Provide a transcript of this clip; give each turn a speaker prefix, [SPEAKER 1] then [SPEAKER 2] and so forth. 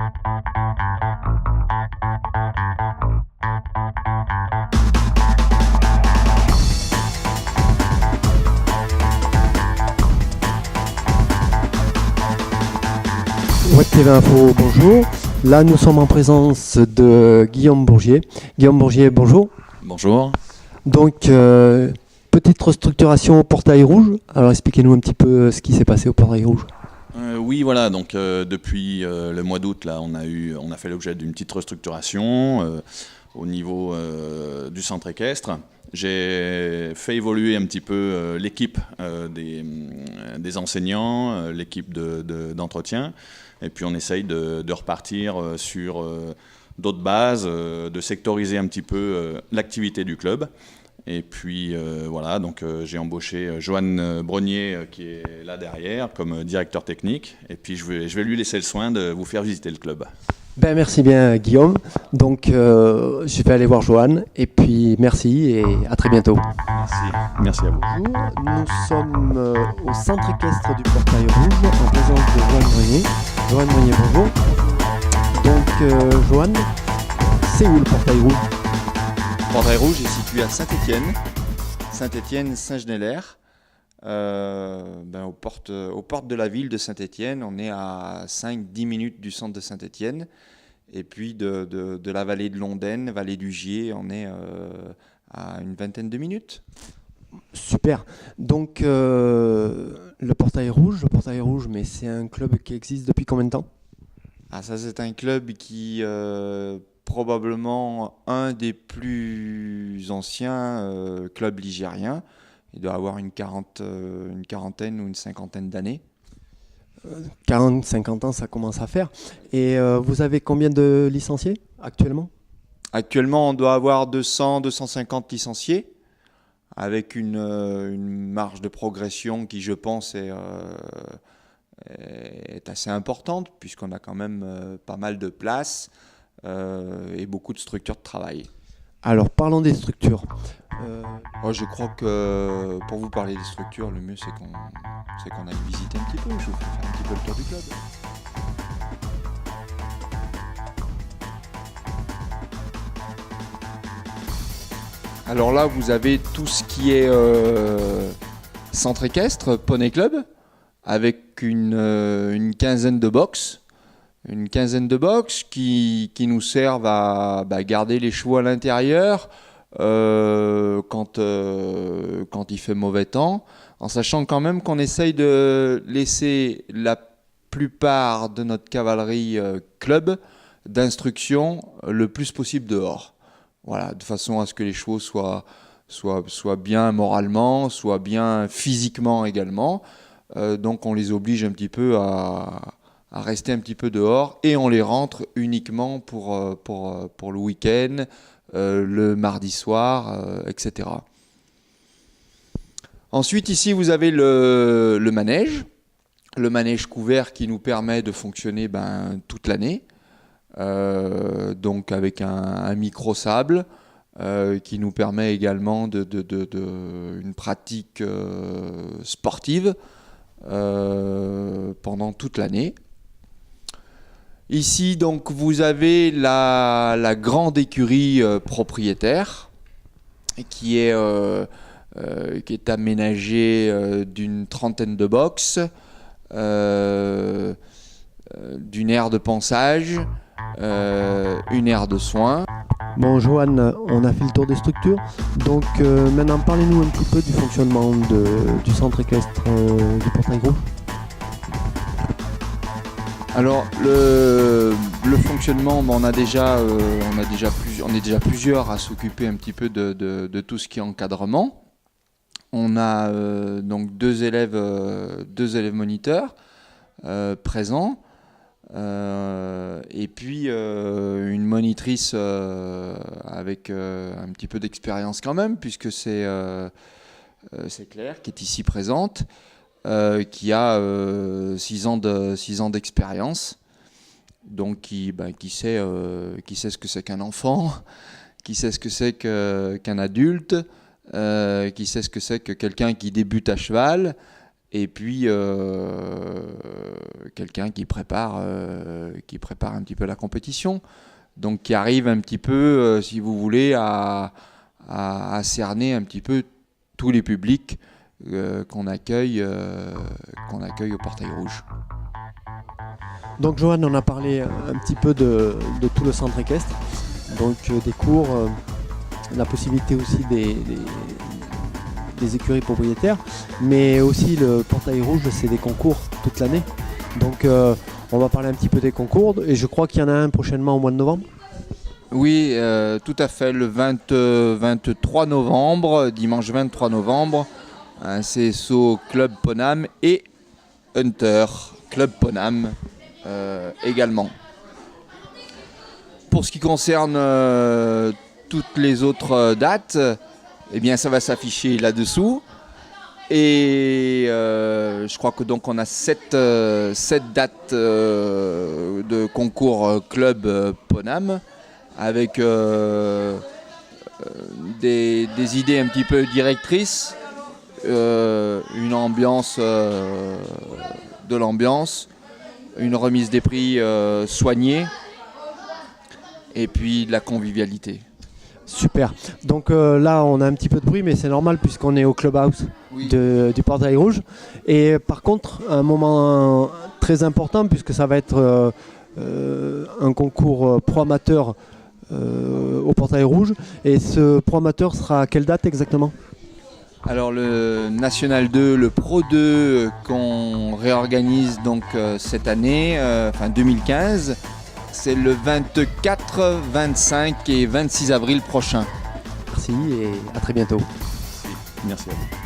[SPEAKER 1] Web TV Info, bonjour. Là, nous sommes en présence de Guillaume Bourgier. Guillaume Bourgier, bonjour.
[SPEAKER 2] Bonjour.
[SPEAKER 1] Donc, petite restructuration au Portail Rouge. Alors, expliquez-nous un petit peu ce qui s'est passé au Portail Rouge.
[SPEAKER 2] Oui, voilà. Donc, depuis le mois d'août, là, on a fait l'objet d'une petite restructuration au niveau du centre équestre. J'ai fait évoluer un petit peu l'équipe des enseignants, l'équipe d'entretien. Et puis on essaye de repartir sur d'autres bases, de sectoriser un petit peu l'activité du club. Et puis voilà, donc j'ai embauché Joanne Brognier qui est là derrière comme directeur technique. Et puis je vais lui laisser le soin de vous faire visiter le club.
[SPEAKER 1] Ben, merci bien Guillaume. Donc je vais aller voir Joanne. Et puis merci et à très bientôt.
[SPEAKER 2] Merci à vous.
[SPEAKER 1] Bonjour, nous sommes au centre équestre du Portail Rouge en présence de Joanne Brognier. Joanne Brognier, bonjour. Donc Joanne, c'est où le Portail Rouge?
[SPEAKER 3] Le Portail Rouge est situé à Saint-Étienne, Saint-Étienne-Saint-Genélaire, aux portes de la ville de Saint-Étienne. On est à 5-10 minutes du centre de Saint-Étienne. Et puis de la vallée de Londaine, vallée du Gier, on est à une vingtaine de minutes.
[SPEAKER 1] Super. Donc le Portail Rouge, mais c'est un club qui existe depuis combien de temps?
[SPEAKER 3] Ah, ça, c'est un club qui probablement un des plus anciens clubs ligériens. Il doit avoir une quarantaine ou une cinquantaine d'années.
[SPEAKER 1] 40-50 ans, ça commence à faire. Et vous avez combien de licenciés actuellement?
[SPEAKER 3] Actuellement, on doit avoir 200-250 licenciés, avec une marge de progression qui, je pense, est assez importante, puisqu'on a quand même pas mal de places et beaucoup de structures de travail.
[SPEAKER 1] Alors, parlons des structures.
[SPEAKER 3] Je crois que pour vous parler des structures, le mieux c'est qu'on aille visiter un petit peu. Je vous fais faire un petit peu le tour du club. Alors là, vous avez tout ce qui est centre équestre, poney club, avec une quinzaine de box. Une quinzaine de box qui nous servent à garder les chevaux à l'intérieur quand il fait mauvais temps, en sachant quand même qu'on essaye de laisser la plupart de notre cavalerie club d'instruction le plus possible dehors. Voilà, de façon à ce que les chevaux soient bien moralement, soient bien physiquement également. Donc on les oblige un petit peu à rester un petit peu dehors et on les rentre uniquement pour le week-end, le mardi soir, etc. Ensuite, ici, vous avez le manège couvert qui nous permet de fonctionner toute l'année, donc avec un micro-sable qui nous permet également une pratique sportive pendant toute l'année. Ici, donc, vous avez la grande écurie propriétaire qui est aménagée d'une trentaine de boxes, d'une aire de pansage, une aire de soins.
[SPEAKER 1] Bon, Joanne, on a fait le tour des structures. Donc maintenant, parlez-nous un petit peu du fonctionnement du centre équestre du Portail Rouge.
[SPEAKER 3] Alors le fonctionnement, on est déjà plusieurs à s'occuper un petit peu de tout ce qui est encadrement. On a donc deux élèves moniteurs présents et puis une monitrice avec un petit peu d'expérience quand même, puisque c'est Claire qui est ici présente. Qui a 6 ans d'expérience, donc qui sait ce que c'est qu'un enfant, qui sait ce que c'est qu'un adulte, qui sait ce que c'est que quelqu'un qui débute à cheval, Et puis quelqu'un qui prépare un petit peu la compétition, donc qui arrive un petit peu, si vous voulez, à cerner un petit peu tous les publics qu'on accueille au Portail Rouge.
[SPEAKER 1] Donc Johan, on a parlé un petit peu de tout le centre équestre, donc des cours, la possibilité aussi des écuries propriétaires, mais aussi le Portail Rouge, c'est des concours toute l'année. Donc on va parler un petit peu des concours, et je crois qu'il y en a un prochainement au mois de novembre.
[SPEAKER 3] Oui, tout à fait, le 23 novembre, dimanche 23 novembre, un CSO Club Ponam et Hunter Club Ponam également. Pour ce qui concerne toutes les autres dates, eh bien ça va s'afficher là-dessous. Et je crois que donc on a 7 dates de concours Club Ponam, avec des idées un petit peu directrices, une ambiance, de l'ambiance, une remise des prix soignée, et puis de la convivialité.
[SPEAKER 1] Super. Donc là, on a un petit peu de bruit, mais c'est normal puisqu'on est au clubhouse du Portail Rouge. Et par contre, un moment très important, puisque ça va être un concours pro amateur au Portail Rouge. Et ce pro amateur sera à quelle date exactement ?
[SPEAKER 3] Alors le National 2, le Pro 2 qu'on réorganise donc cette année, 2015, c'est le 24, 25 et 26 avril prochain.
[SPEAKER 1] Merci et à très bientôt.
[SPEAKER 2] Merci à vous.